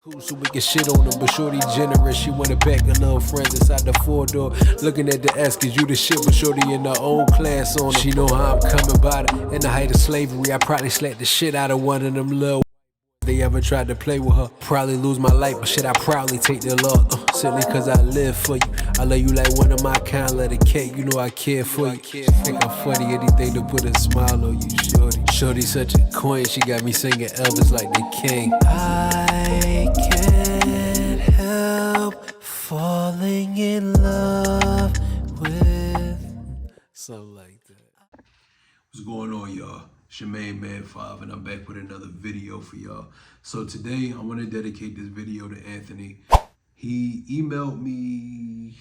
Cool, so we can shit on them, but shorty generous. She wanna pack her little friends inside the 4-door. Looking at the ass, cause you the shit, but shorty in her own class on her. She know how I'm coming by her. In the height of slavery, I probably slapped the shit out of one of them little they ever tried to play with her. Probably lose my life, but shit, I proudly take their love. Simply cause I live for you. I love you like one of my kind, let it cake, you know I care for you. Think I'm funny, anything to put a smile on you, shorty. Shorty such a queen, she got me singing Elvis like the king. I can't help falling in love with something like that. What's going on, y'all? It's your main man 5, and I'm back with another video for y'all. So today I want to dedicate this video to Anthony. He emailed me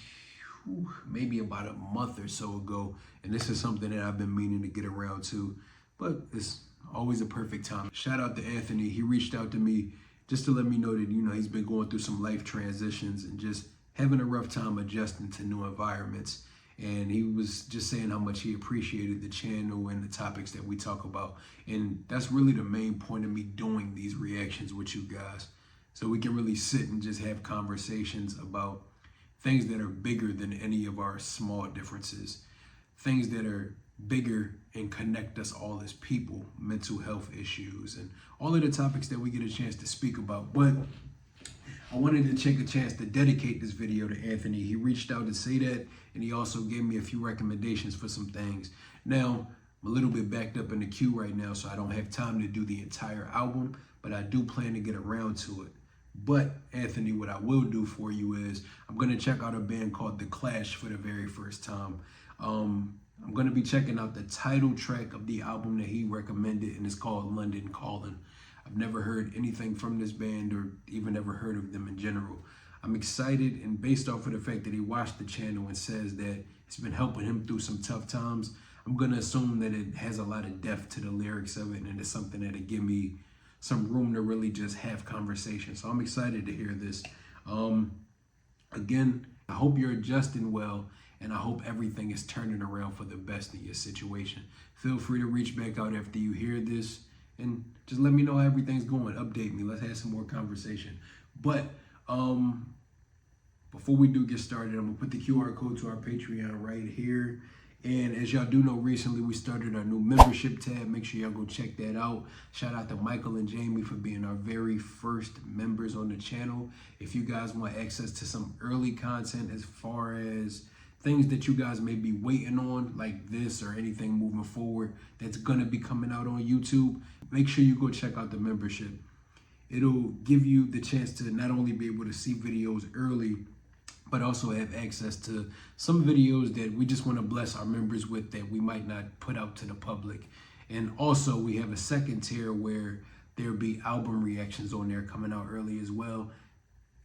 maybe about a month or so ago, and this is something that I've been meaning to get around to, but it's always a perfect time. Shout out to Anthony. He reached out to me just to let me know that, you know, he's been going through some life transitions and just having a rough time adjusting to new environments. And he was just saying how much he appreciated the channel and the topics that we talk about. And that's really the main point of me doing these reactions with you guys. So we can really sit and just have conversations about things that are bigger than any of our small differences. Things that are bigger and connect us all as people, mental health issues, and all of the topics that we get a chance to speak about. But I wanted to take a chance to dedicate this video to Anthony. He reached out to say that, and he also gave me a few recommendations for some things. Now, I'm a little bit backed up in the queue right now, so I don't have time to do the entire album, but I do plan to get around to it. But Anthony, what I will do for you is I'm gonna check out a band called The Clash for the very first time. I'm gonna be checking out the title track of the album that he recommended, and it's called London Calling. I've never heard anything from this band or even ever heard of them in general. I'm excited, and based off of the fact that he watched the channel and says that it's been helping him through some tough times, I'm gonna assume that it has a lot of depth to the lyrics of it, and it's something that'll give me some room to really just have conversation. So I'm excited to hear this. Again, I hope you're adjusting well, and I hope everything is turning around for the best in your situation. Feel free to reach back out after you hear this and just let me know how everything's going. Update me. Let's have some more conversation. But before we do get started, I'm gonna put the QR code to our Patreon right here. And as y'all do know, recently we started our new membership tab. Make sure y'all go check that out. Shout out to Michael and Jamie for being our very first members on the channel. If you guys want access to some early content as far as things that you guys may be waiting on, like this or anything moving forward that's gonna be coming out on YouTube, make sure you go check out the membership. It'll give you the chance to not only be able to see videos early, but also have access to some videos that we just want to bless our members with that we might not put out to the public. And also we have a second tier where there'll be album reactions on there coming out early as well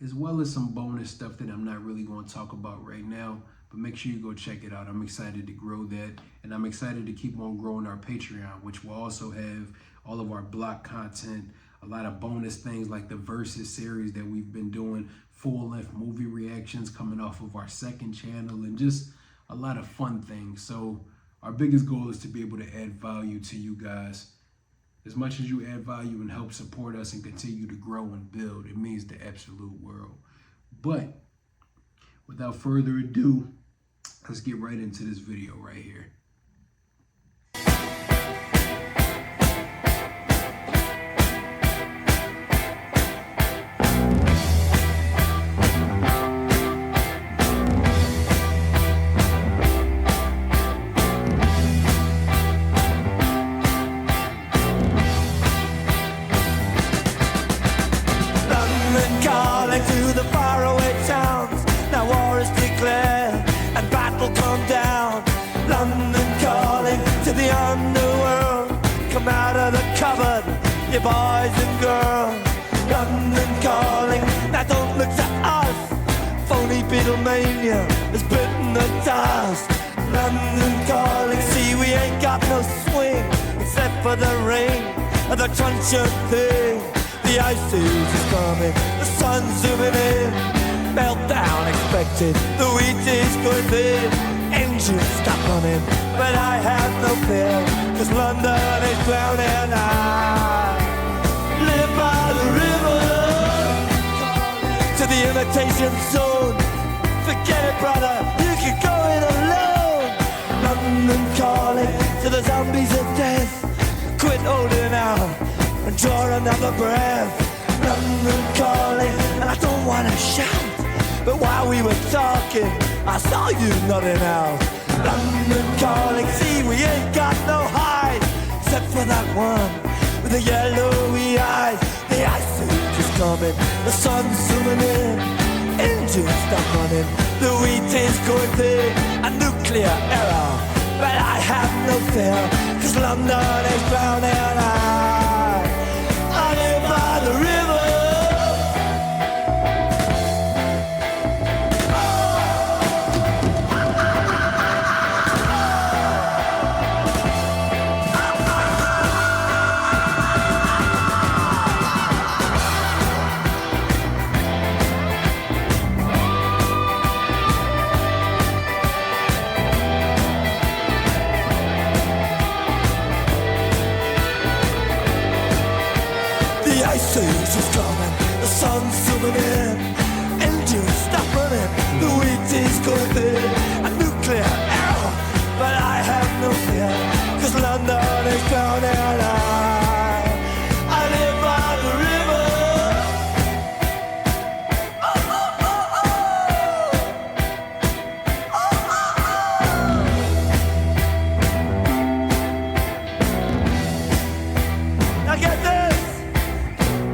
as some bonus stuff that I'm not really going to talk about right now. But make sure you go check it out. I'm excited to grow that, and I'm excited to keep on growing our Patreon, which will also have all of our block content, a lot of bonus things like the Versus series that we've been doing, full-length movie reactions coming off of our second channel, and just a lot of fun things. So our biggest goal is to be able to add value to you guys. As much as you add value and help support us and continue to grow and build, it means the absolute world. But without further ado, let's get right into this video right here. You boys and girls, London calling. Now don't look to us. Phony Beatlemania has bitten the dust. London calling. See, we ain't got no swing except for the rain and the crunch of thing. The ice age is coming, the sun's zooming in. Meltdown expected, the wheat is going thin. Engines stop running, but I have no fear, 'cause London is drowning. I live by the river, imitation zone. Forget it, brother, you can go it alone. London calling to the zombies of death. Quit holding out and draw another breath. London calling, and I don't wanna shout, but while we were talking, I saw you nodding out. London calling, see we ain't got no hide, except for that one with the yellowy eyes. The ice age is coming, the sun's zooming in, engines stop running, the wheat is going through a nuclear error. But I have no fear, cause London is drowning. I live by the river. The ice is coming, the sun's zooming in, engines stop running, the wheat is going thin, a nuclear error, but I have no fear, cause London is drowning. I live by the river. Oh, oh, oh, oh. Oh, oh, oh. Now get this.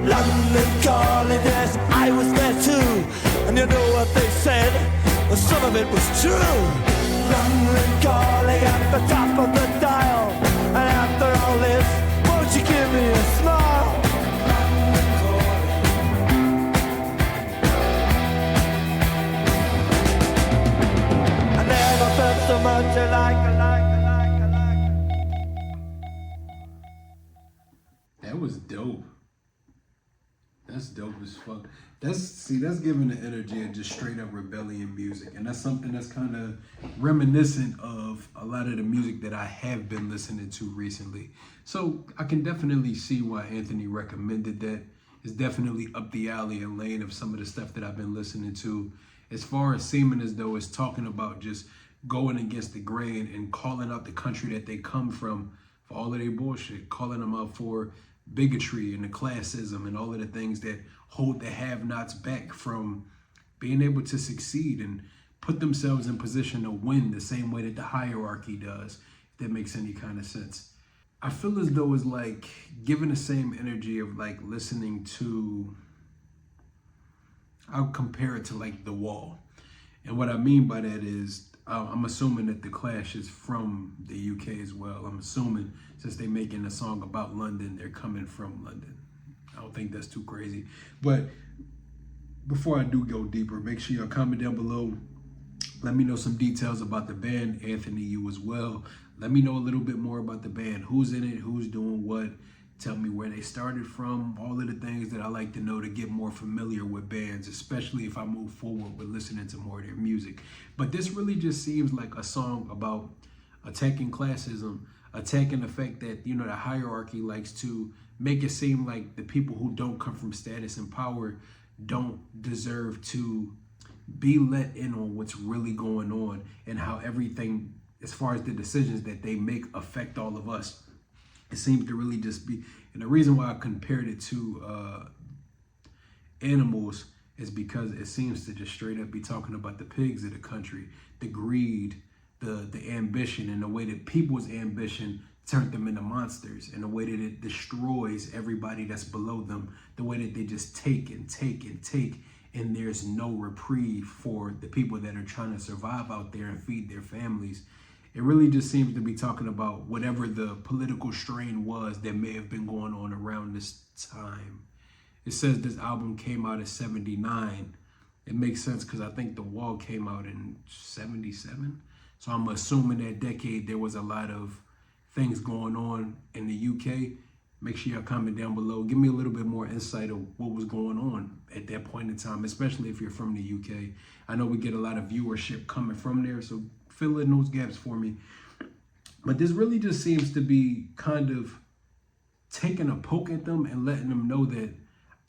London calling, yes, I was there too. And you know what they said? Well, some of it was true. London calling at the top of the dial. And after all this, won't you give me a smile? London calling. I never felt so much alike. That was dope. That's dope as fuck. That's giving the energy of just straight up rebellion music. And that's something that's kind of reminiscent of a lot of the music that I have been listening to recently. So I can definitely see why Anthony recommended that. It's definitely up the alley and lane of some of the stuff that I've been listening to. As far as seeming as though it's talking about just going against the grain and calling out the country that they come from for all of their bullshit, calling them out for bigotry and the classism and all of the things that hold the have-nots back from being able to succeed and put themselves in position to win the same way that the hierarchy does, if that makes any kind of sense. I feel as though it's like giving the same energy of like listening to, I'll compare it to like The Wall. And what I mean by that is, I'm assuming that The Clash is from the UK as well. I'm assuming since they're making a song about London, they're coming from London. I don't think that's too crazy. But before I do go deeper, make sure y'all comment down below. Let me know some details about the band, Anthony, you as well. Let me know a little bit more about the band. Who's in it, who's doing what. Tell me where they started from, all of the things that I like to know to get more familiar with bands, especially if I move forward with listening to more of their music. But this really just seems like a song about attacking classism, attacking the fact that, you know, the hierarchy likes to make it seem like the people who don't come from status and power don't deserve to be let in on what's really going on and how everything, as far as the decisions that they make, affect all of us. It seems to really just be, and the reason why I compared it to animals is because it seems to just straight up be talking about the pigs of the country, the greed, the ambition, and the way that people's ambition turned them into monsters, and the way that it destroys everybody that's below them, the way that they just take and take and take, and there's no reprieve for the people that are trying to survive out there and feed their families. It really just seems to be talking about whatever the political strain was that may have been going on around this time. It says this album came out in '79. It makes sense because I think The Wall came out in '77. So I'm assuming that decade there was a lot of things going on in the UK. Make sure y'all comment down below. Give me a little bit more insight of what was going on at that point in time, especially if you're from the UK. I know we get a lot of viewership coming from there, so fill in those gaps for me. But this really just seems to be kind of taking a poke at them and letting them know that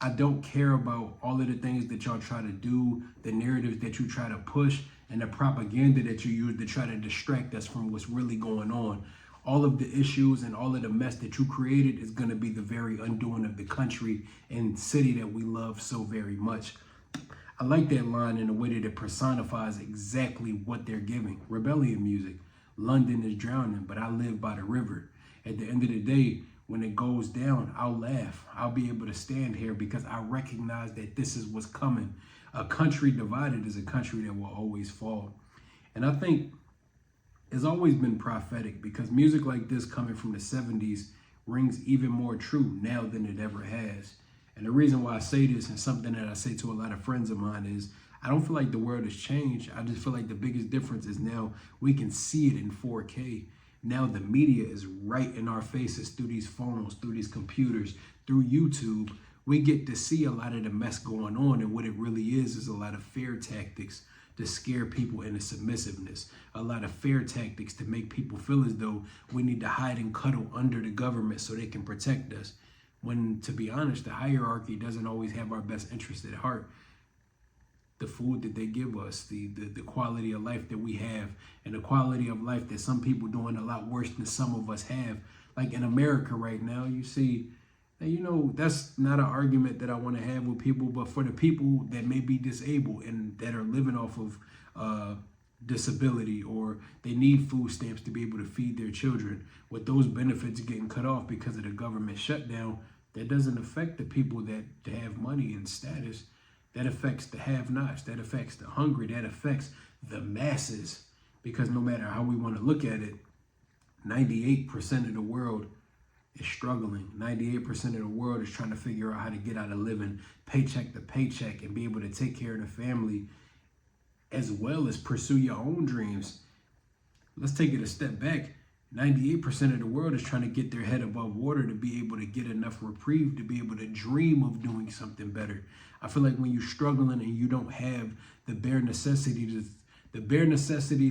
I don't care about all of the things that y'all try to do, the narratives that you try to push, and the propaganda that you use to try to distract us from what's really going on. All of the issues and all of the mess that you created is going to be the very undoing of the country and city that we love so very much. I like that line in a way that it personifies exactly what they're giving. Rebellion music. London is drowning, but I live by the river. At the end of the day, when it goes down, I'll laugh. I'll be able to stand here because I recognize that this is what's coming. A country divided is a country that will always fall. And I think it's always been prophetic because music like this coming from the 70s rings even more true now than it ever has. And the reason why I say this, and something that I say to a lot of friends of mine, is I don't feel like the world has changed. I just feel like the biggest difference is now we can see it in 4K. Now the media is right in our faces through these phones, through these computers, through YouTube. We get to see a lot of the mess going on, and what it really is a lot of fear tactics to scare people into submissiveness. A lot of fear tactics to make people feel as though we need to hide and cuddle under the government so they can protect us. When, to be honest, the hierarchy doesn't always have our best interest at heart. The food that they give us, the quality of life that we have, and the quality of life that some people doing a lot worse than some of us have. Like in America right now, you see, you know, that's not an argument that I want to have with people, but for the people that may be disabled and that are living off of disability, or they need food stamps to be able to feed their children, with those benefits getting cut off because of the government shutdown, that doesn't affect the people that have money and status. That affects the have-nots, that affects the hungry, that affects the masses. Because no matter how we want to look at it, 98% of the world is struggling. 98% of the world is trying to figure out how to get out of living paycheck to paycheck and be able to take care of the family as well as pursue your own dreams. Let's take it a step back. 98% of the world is trying to get their head above water to be able to get enough reprieve to be able to dream of doing something better. I feel like when you're struggling and you don't have the bare necessities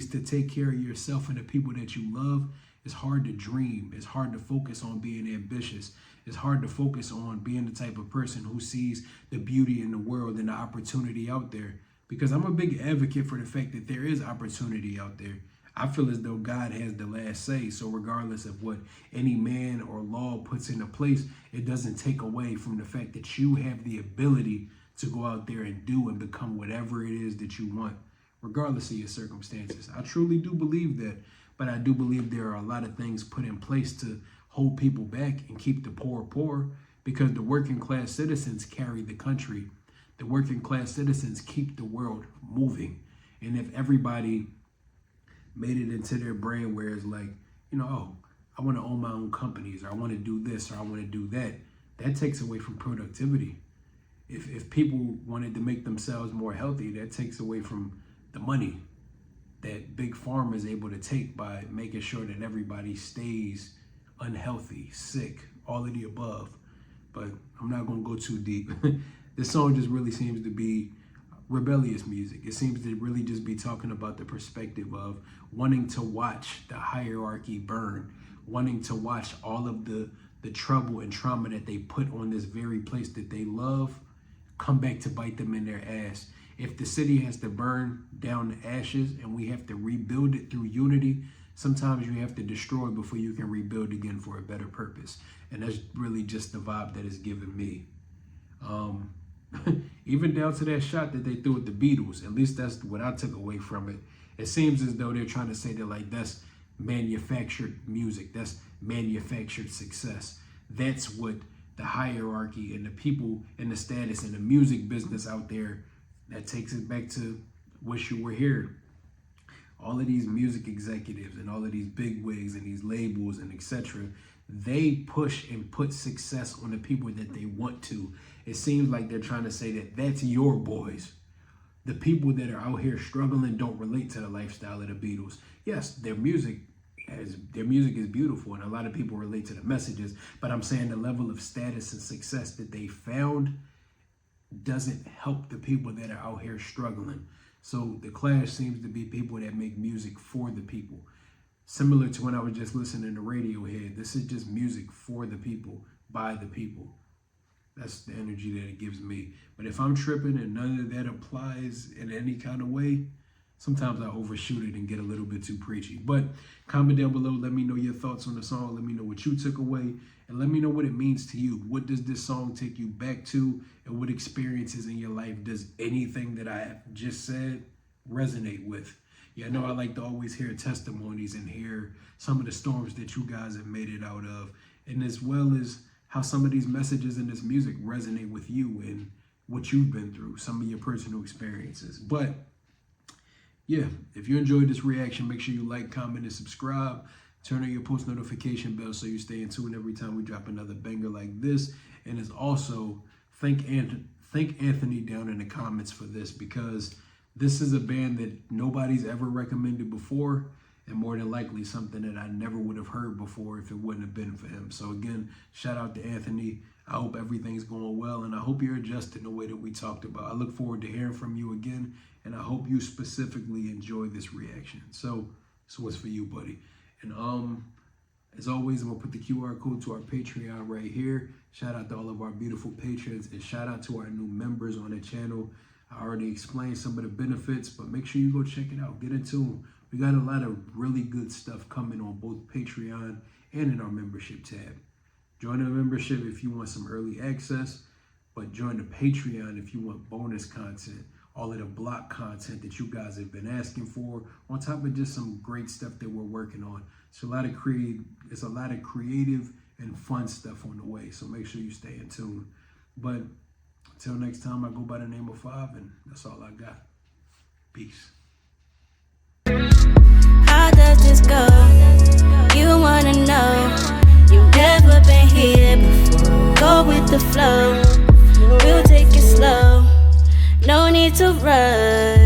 to take care of yourself and the people that you love, it's hard to dream. It's hard to focus on being ambitious. It's hard to focus on being the type of person who sees the beauty in the world and the opportunity out there. Because I'm a big advocate for the fact that there is opportunity out there. I feel as though God has the last say. So regardless of what any man or law puts into place, it doesn't take away from the fact that you have the ability to go out there and do and become whatever it is that you want, regardless of your circumstances. I truly do believe that, but I do believe there are a lot of things put in place to hold people back and keep the poor poor, because the working class citizens carry the country. The working class citizens keep the world moving. And if everybody made it into their brain where it's like, you know, oh, I want to own my own companies, or I want to do this, or I want to do that, that takes away from productivity. If people wanted to make themselves more healthy, that takes away from the money that Big Pharma is able to take by making sure that everybody stays unhealthy, sick, all of the above. But I'm not going to go too deep. This song just really seems to be rebellious music. It seems to really just be talking about the perspective of wanting to watch the hierarchy burn, wanting to watch all of the trouble and trauma that they put on this very place that they love come back to bite them in their ass. If the city has to burn down to ashes and we have to rebuild it through unity, sometimes you have to destroy before you can rebuild again for a better purpose. And that's really just the vibe that it's given me. Even down to that shot that they threw at the Beatles, at least that's what I took away from it. It seems as though they're trying to say that, like, that's manufactured music, that's manufactured success. That's what the hierarchy and the people and the status and the music business out there, that takes it back to Wish You Were Here. All of these music executives and all of these big wigs and these labels and etc., they push and put success on the people that they want to. It seems like they're trying to say that that's your boys. The people that are out here struggling don't relate to the lifestyle of the Beatles. Yes, their music is beautiful and a lot of people relate to the messages, but I'm saying the level of status and success that they found doesn't help the people that are out here struggling. So the Clash seems to be people that make music for the people. Similar to when I was just listening to Radiohead, this is just music for the people, by the people. That's the energy that it gives me. But if I'm tripping and none of that applies in any kind of way, sometimes I overshoot it and get a little bit too preachy. But comment down below. Let me know your thoughts on the song. Let me know what you took away. And let me know what it means to you. What does this song take you back to? And what experiences in your life does anything that I have just said resonate with? Yeah, I know I like to always hear testimonies and hear some of the storms that you guys have made it out of. And as well as how some of these messages in this music resonate with you and what you've been through, some of your personal experiences. But yeah, if you enjoyed this reaction, make sure you like, comment, and subscribe. Turn on your post notification bell so you stay in tune every time we drop another banger like this. And as also, thank Anthony down in the comments for this, because this is a band that nobody's ever recommended before, and more than likely something that I never would have heard before if it wouldn't have been for him. So again, shout out to Anthony. I hope everything's going well, and I hope you're adjusting the way that we talked about. I look forward to hearing from you again, and I hope you specifically enjoy this reaction. So it's for you, buddy. And as always, I'm gonna put the QR code to our Patreon right here. Shout out to all of our beautiful patrons, and shout out to our new members on the channel. I already explained some of the benefits, but make sure you go check it out. Get into them. We got a lot of really good stuff coming on both Patreon and in our membership tab. Join the membership if you want some early access, but join the Patreon if you want bonus content, all of the block content that you guys have been asking for, on top of just some great stuff that we're working on. It's a lot of creative and fun stuff on the way, so make sure you stay in tune. But until next time, I go by the name of 5, and that's all I got. Peace. How does this go? You wanna know? You've never been here before. Go with the flow. We'll take it slow. No need to rush.